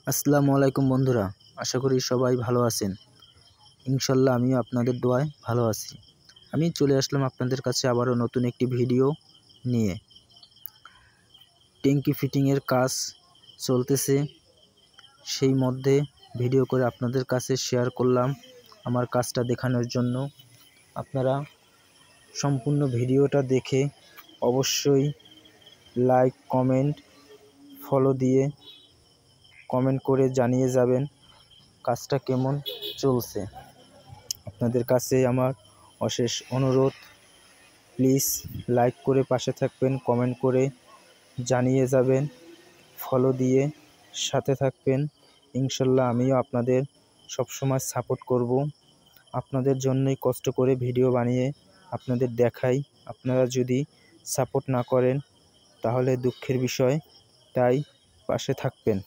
আসসালামু আলাইকুম বন্ধুরা, আশা করি সবাই ভালো আছেন। ইনশাল্লাহ আমিও আপনাদের দোয়ায় ভালো আছি। আমি চলে আসলাম আপনাদের কাছে আবারও নতুন একটি ভিডিও নিয়ে। ট্যাঙ্কি ফিটিংয়ের কাজ চলতেছে, সেই মধ্যে ভিডিও করে আপনাদের কাছে শেয়ার করলাম আমার কাজটা দেখানোর জন্য। আপনারা সম্পূর্ণ ভিডিওটা দেখে অবশ্যই লাইক, কমেন্ট, ফলো দিয়ে কমেন্ট করে জানিয়ে যাবেন কাজটা কেমন চলছে। আপনাদের কাছে আমার অশেষ অনুরোধ, প্লিজ লাইক করে পাশে থাকবেন, কমেন্ট করে জানিয়ে যাবেন, ফলো দিয়ে সাথে থাকবেন। ইনশাল্লাহ আমিও আপনাদের সবসময় সাপোর্ট করব। আপনাদের জন্যই কষ্ট করে ভিডিও বানিয়ে আপনাদের দেখাই। আপনারা যদি সাপোর্ট না করেন তাহলে দুঃখের বিষয়, তাই পাশে থাকবেন।